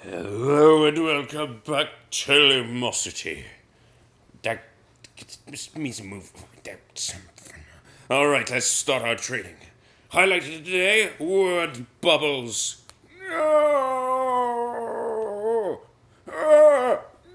Hello and welcome back to Lumosity. That means a move. Alright, let's start our training. Highlighted today, word bubbles. No!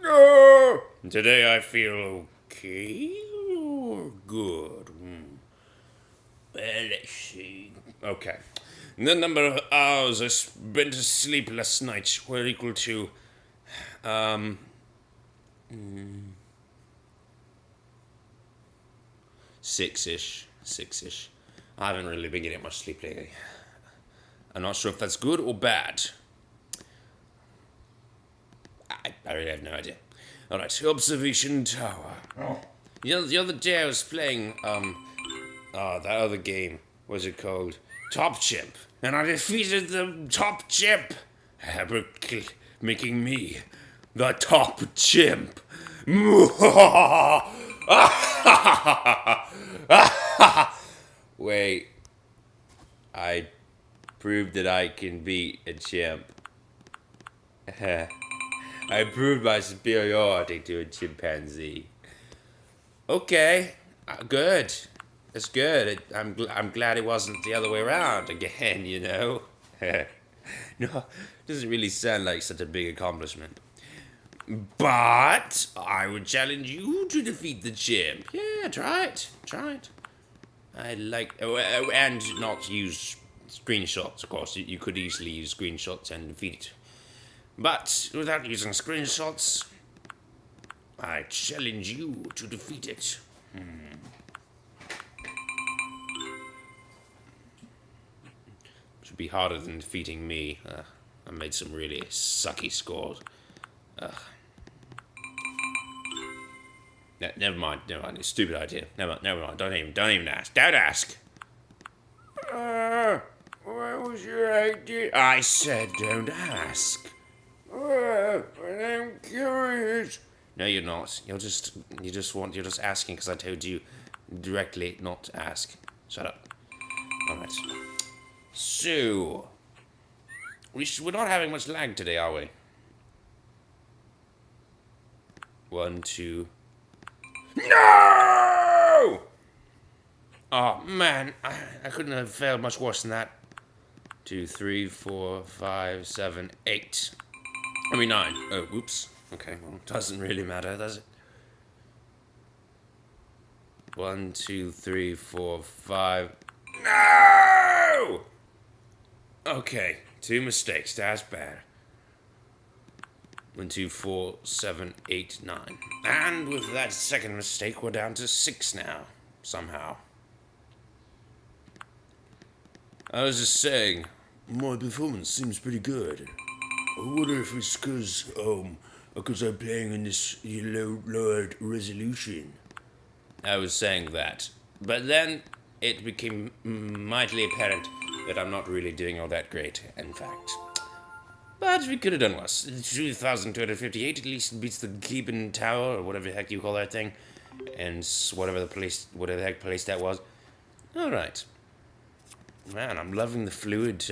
No! Today I feel okay or good? Well, let's see. Okay. The number of hours I spent asleep last night were equal to, six-ish. I haven't really been getting much sleep lately. I'm not sure if that's good or bad. I really have no idea. Alright, observation tower. The other day I was playing, that other game. What's it called? Top Chimp. And I defeated the Top Chimp. Making me the Top Chimp. Wait. I proved that I can beat a chimp. I proved my superiority to a chimpanzee. Okay, good. That's good. I'm glad it wasn't the other way around again, you know? No, it doesn't really sound like such a big accomplishment. But I would challenge you to defeat the chimp. Yeah, try it. I'd like... and not use screenshots, of course. You could easily use screenshots and defeat it. But without using screenshots, I challenge you to defeat it. Should be harder than defeating me. I made some really sucky scores. Never mind. It's a stupid idea. Never mind. Don't even ask. Don't ask. What was your idea? I said don't ask. I'm curious. No, you're not. You're just asking because I told you directly not to ask. Shut up. Alright. So, we're not having much lag today, are we? 1, 2. No! Oh man, I couldn't have failed much worse than that. 2, 3, 4, 5, 7, 8. 9. Oh, whoops. Okay, well, doesn't really matter, does it? 1, 2, 3, 4, 5. No! Okay, 2 mistakes. That's bad. 1, 2, 4, 7, 8, 9. And with that second mistake, we're down to 6 now. Somehow. I was just saying, my performance seems pretty good. I wonder if it's because I'm playing in this lowered resolution. I was saying that. But then it became mightily apparent that I'm not really doing all that great, in fact. But we could have done worse. 2,258 at least beats the Gibbon Tower, or whatever the heck you call that thing. And whatever the heck place that was. Alright. Man, I'm loving the fluid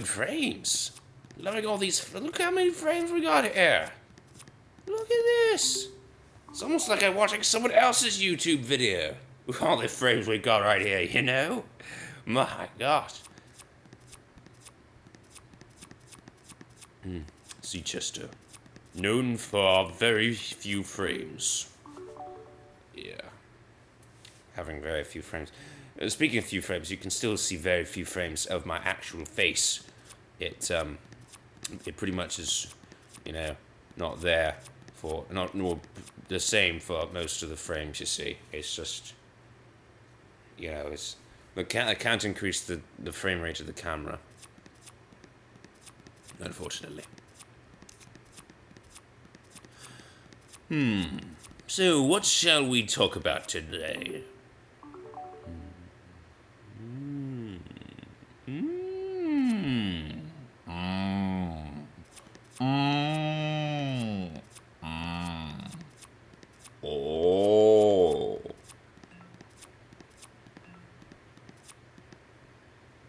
frames. Loving all these... Look how many frames we got here. Look at this. It's almost like I'm watching someone else's YouTube video. With all the frames we got right here, you know? My gosh. CChesster. Known for very few frames. Yeah. Having very few frames. Speaking of few frames, you can still see very few frames of my actual face. It pretty much is, not there for, not the same for most of the frames you see. It's just, I can't increase the frame rate of the camera. Unfortunately. So, what shall we talk about today?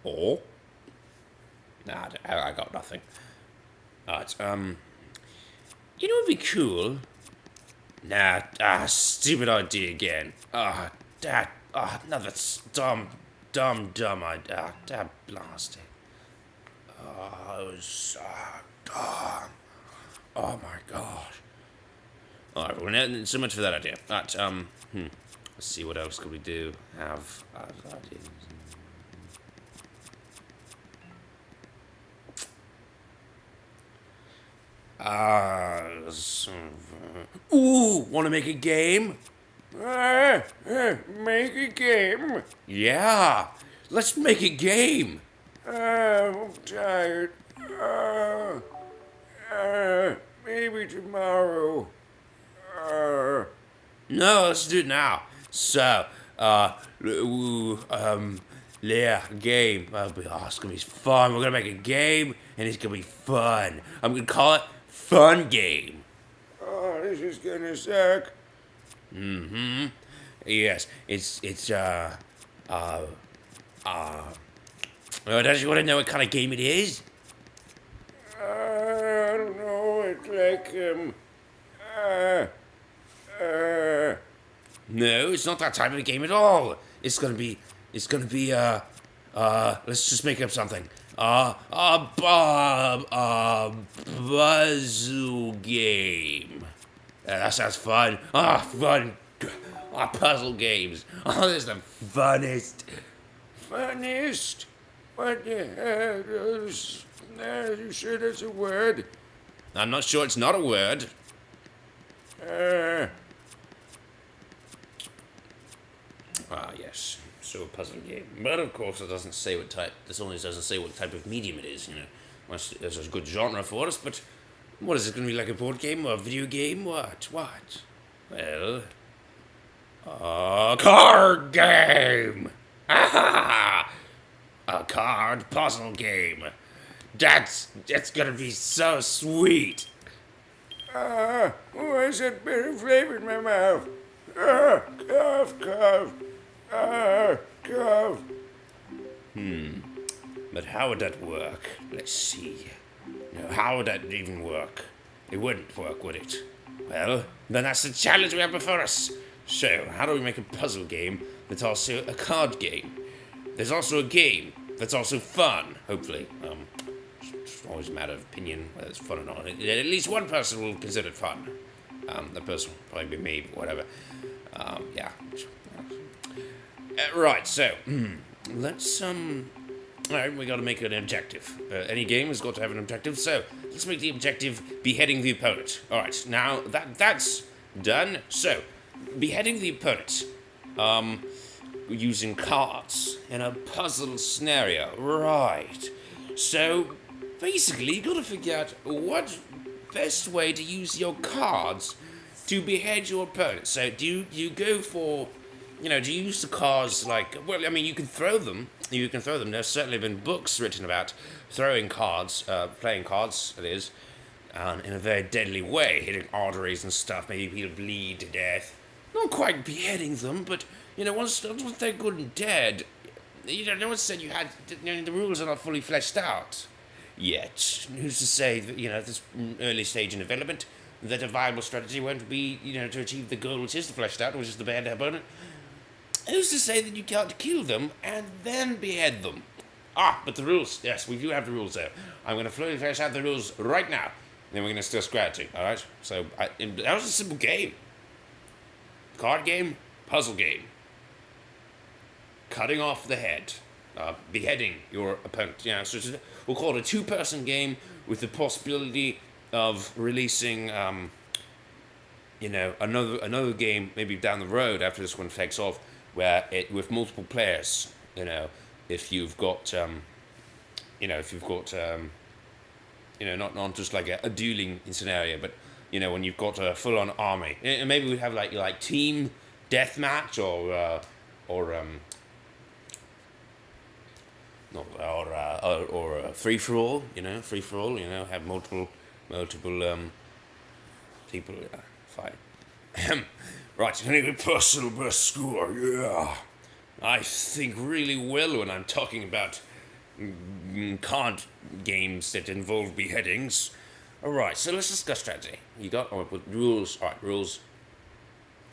Oh. Nah, I got nothing. Alright, you know what would be cool? Nah, stupid idea again. Another dumb idea. Blast it. Oh my gosh. Alright, well, so much for that idea. Let's see, what else could we do? Have ideas. Ooh, want to make a game? Make a game? Yeah, let's make a game. I'm tired. Maybe tomorrow. No, let's do it now. So, yeah, game. It's gonna be fun. We're gonna make a game, and it's gonna be fun. I'm gonna call it Fun Game. Oh, this is gonna suck. Yes, don't you want to know what kind of game it is? I don't know. It's like, No, it's not that type of game at all. It's gonna be, let's just make up something. Puzzle game. That sounds fun. Fun. Puzzle games. Oh, this is the funnest. Funnest? What the heck? Are you sure that's a word? I'm not sure it's not a word. Yes. So a puzzle game. But of course it doesn't say what type, this only doesn't say what type of medium it is, you know. There's a good genre for us, but what is it going to be, like a board game or a video game? What? Well, a card game! A card puzzle game. That's gonna be so sweet. Why is that bitter flavor in my mouth? Cough. Cough. But how would that work? Let's see. No, how would that even work? It wouldn't work, would it? Well, then that's the challenge we have before us. So, how do we make a puzzle game that's also a card game? There's also a game that's also fun, hopefully. It's always a matter of opinion whether it's fun or not. At least one person will consider it fun. That person will probably be me, whatever. Yeah. Right, so, let's, alright, we gotta make an objective. Any game has got to have an objective, so let's make the objective beheading the opponent. Alright, now that's done. So, beheading the opponent, using cards in a puzzle scenario. Right. So, basically, you gotta figure out what best way to use your cards to behead your opponent. So, do you go for, do you use the cards like, well, I mean, you can throw them. There's certainly been books written about throwing cards, playing cards, that is, in a very deadly way, hitting arteries and stuff. Maybe people bleed to death. Not quite beheading them, but, once they're good and dead, no one said you had, the rules are not fully fleshed out yet. Who's to say that, this early stage in development, that a viable strategy won't be, to achieve the goal which is fleshed out, which is to behead their opponent? Who's to say that you can't kill them and then behead them? But the rules. Yes, we do have the rules there. I'm going to fully flesh out the rules right now. Then we're going to discuss strategy, alright? So, that was a simple game. Card game, puzzle game. Cutting off the head. Beheading your opponent. So we'll call it a two-person game with the possibility of releasing, another game maybe down the road after this one takes off, where with multiple players, if you've got, not just like a dueling scenario, but, when you've got a full-on army. And maybe we'd have like team deathmatch or free-for-all, have multiple people fight. Right, anyway, personal best score, yeah. I think really well when I'm talking about card games that involve beheadings. Alright, so let's discuss strategy. You got rules. Alright, rules.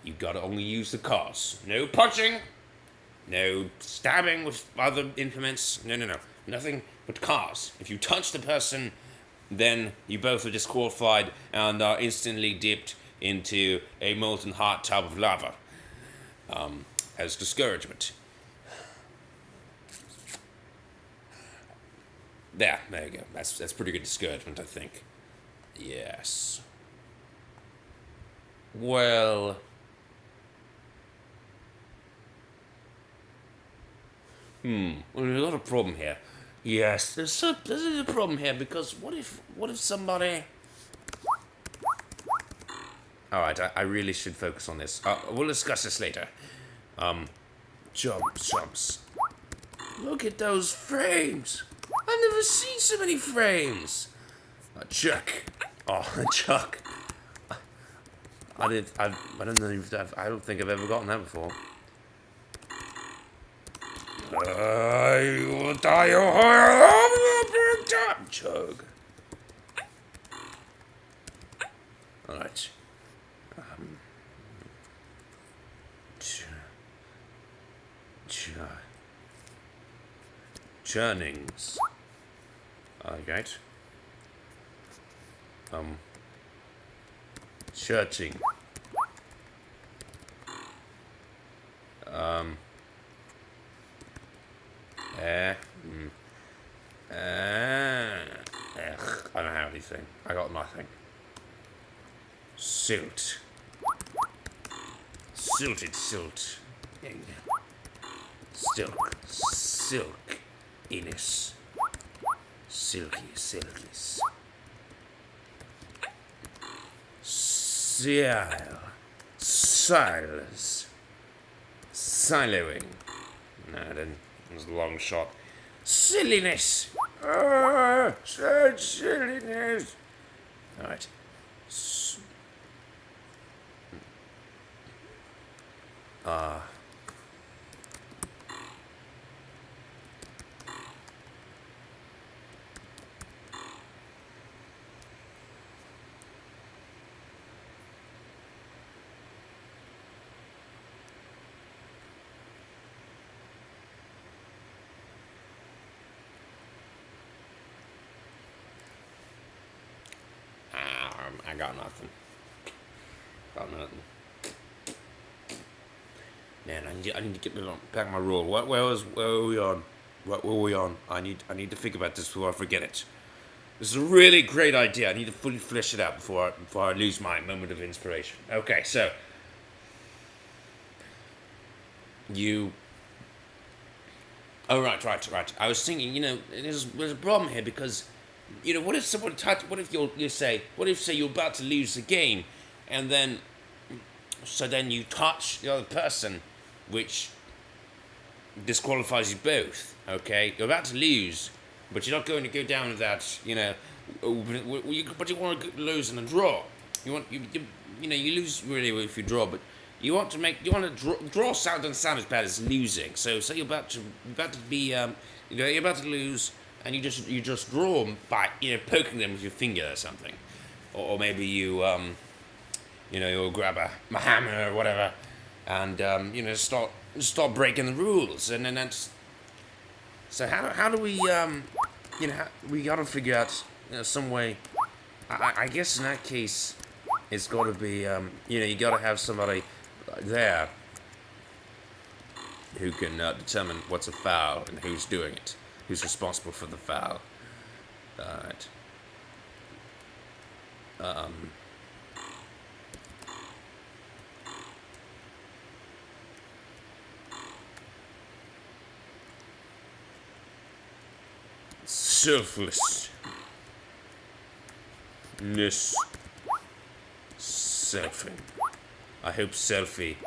You gotta only use the cars. No punching. No stabbing with other implements. No. Nothing but cars. If you touch the person, then you both are disqualified and are instantly dipped into a molten hot tub of lava. As discouragement. There you go. That's pretty good discouragement, I think. Yes. Well, there's a lot of problem here. Yes, there's a problem here because what if somebody? All right, I really should focus on this. We'll discuss this later. Jumps. Look at those frames. I've never seen so many frames. Chuck. Oh, Chuck. I don't know if I don't think I've ever gotten that before. You will die Chug. Alright. Churnings. Alright. Churching. I don't have anything. I got nothing. Silt. Silted silt. Silk. Innis. Silky. Silos. Siloing. No, then it was a long shot. Silliness. Such silliness. Alright. I got nothing. Man, I need to get back my rule. Where were we on? What were we on? I need to think about this before I forget it. This is a really great idea. I need to fully flesh it out before I lose my moment of inspiration. Okay, so you. Oh right. I was thinking, there's a problem here because, what if someone what if you're about to lose the game, and then you touch the other person, which disqualifies you both. Okay, you're about to lose, but you're not going to go down with that. But you want to lose in a draw. You lose really if you draw, but you want to draw doesn't sound as bad as losing. So say you're about to lose, and you just draw them by poking them with your finger or something, or maybe you'll grab a hammer or whatever, and start breaking the rules, and then that's. So how do we we gotta figure out some way. I guess in that case, it's got to be you gotta have somebody there who can determine what's a foul and who's doing it, who's responsible for the foul. Alright. Selflessness. Selfing. I hope selfie.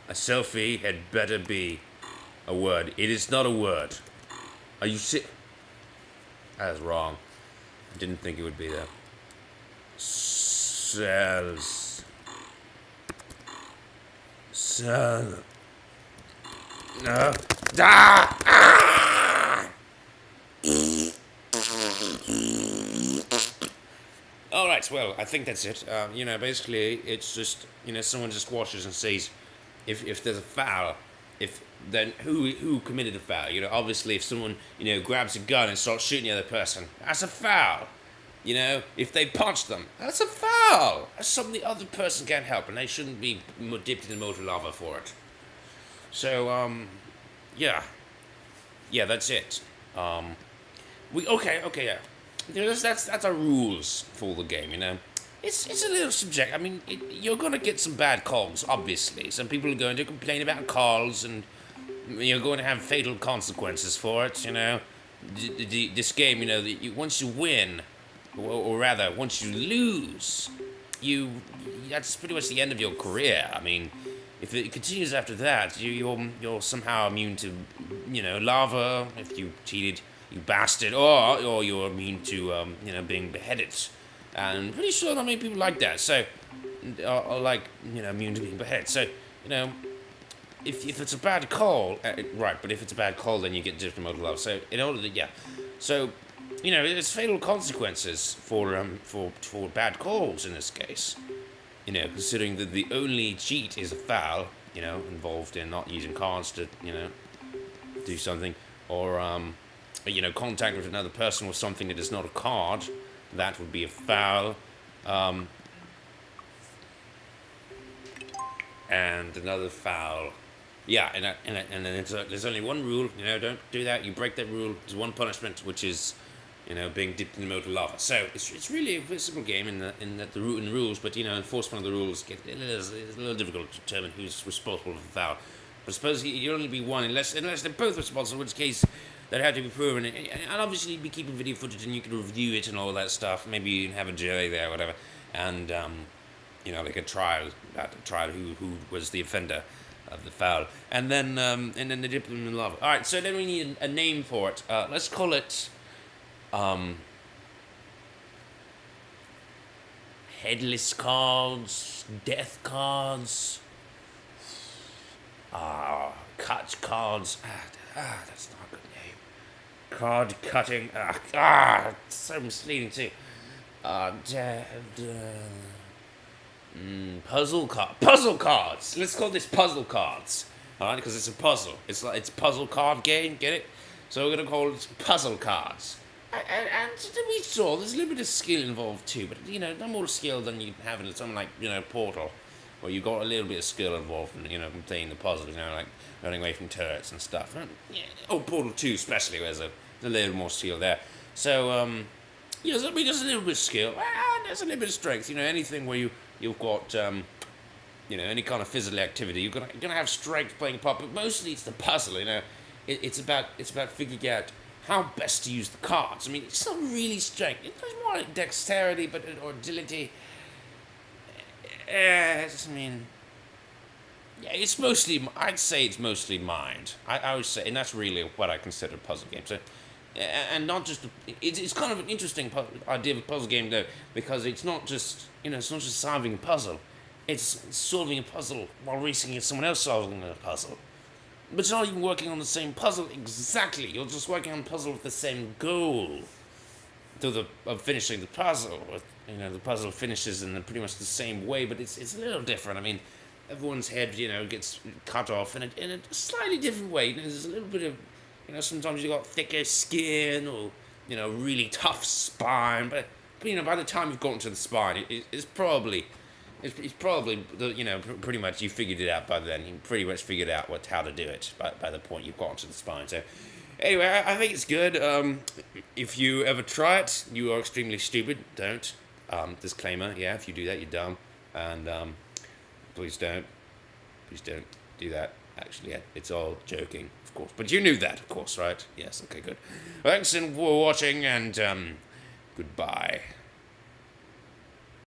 A selfie had better be a word. It is not a word. Are you That is wrong. I didn't think it would be there. Cells. Cell. No. All right. Well, I think that's it. Basically, it's just someone just watches and sees if there's a foul, if then who committed the foul. Obviously, if someone grabs a gun and starts shooting the other person, that's a foul. If they punch them, that's a foul. That's something the other person can't help, and they shouldn't be dipped in molten lava for it. So, yeah, that's it. Okay, yeah. That's our rules for the game. It's a little subjective. I mean, you're gonna get some bad calls, obviously. Some people are going to complain about calls, and you're going to have fatal consequences for it. This game, once you win, or rather, once you lose, that's pretty much the end of your career. I mean, if it continues after that, you're somehow immune to, lava if you cheated, you bastard, or you're immune to, being beheaded. And pretty sure not many people like that. So, are like, immune to being beheaded. So, if it's a bad call, right? But if it's a bad call, then you get different mode of love. So in order to so there's fatal consequences for bad calls in this case. Considering that the only cheat is a foul, involved in not using cards to do something, or contact with another person with something that is not a card, that would be a foul. And another foul. Yeah, and then there's only one rule. Don't do that. You break that rule. There's one punishment, which is, being dipped in the molten lava. So it's really a simple game in the rules, but enforcement of the rules it's a little difficult to determine who's responsible for the foul. But suppose you'd only be one unless they're both responsible, in which case they'd have to be proven. And obviously you'd be keeping video footage and you could review it and all that stuff. Maybe you can have a jury there, or whatever, and like a trial who was the offender of the foul, and then they dip them in lava. All right, so then we need a name for it. Let's call it headless cards, death cards, cut cards. That's not a good name. Card cutting. It's so misleading too. Puzzle cards. Let's call this puzzle cards. All right, because it's a puzzle. It's puzzle card game. Get it? So we're gonna call it puzzle cards. And to be sure, there's a little bit of skill involved too, but no more skill than you have in something like Portal, where you got a little bit of skill involved in playing the puzzle. Like running away from turrets and stuff. Portal 2 especially, where there's a little more skill there. So there's a little bit of skill. And there's a little bit of strength. Anything where you've got any kind of physical activity, you're gonna have strength playing a part, but mostly it's the puzzle. It's about figuring out how best to use the cards. I mean, it's not really strength. It's more like dexterity, or agility. It's mostly. I'd say it's mostly mind. I would say, and that's really what I consider a puzzle game. So, and not just. It's kind of an interesting idea of a puzzle game though, because it's not just it's not just solving a puzzle. It's solving a puzzle while racing against someone else solving a puzzle. But you're not even working on the same puzzle exactly. You're just working on the puzzle with the same goal. Of finishing the puzzle. The puzzle finishes in pretty much the same way, but it's a little different. I mean, everyone's head, gets cut off in a slightly different way. There's a little bit of, sometimes you got thicker skin or, really tough spine. But by the time you've gotten to the spine, it's probably pretty much you figured it out by then. You pretty much figured out how to do it by the point you've gotten to the spine. So anyway, I think it's good. If you ever try it, you are extremely stupid. Don't. Disclaimer, if you do that, you're dumb. And please don't do that. Actually, it's all joking, of course. But you knew that, of course, right? Yes, okay, good. Thanks for watching, and goodbye.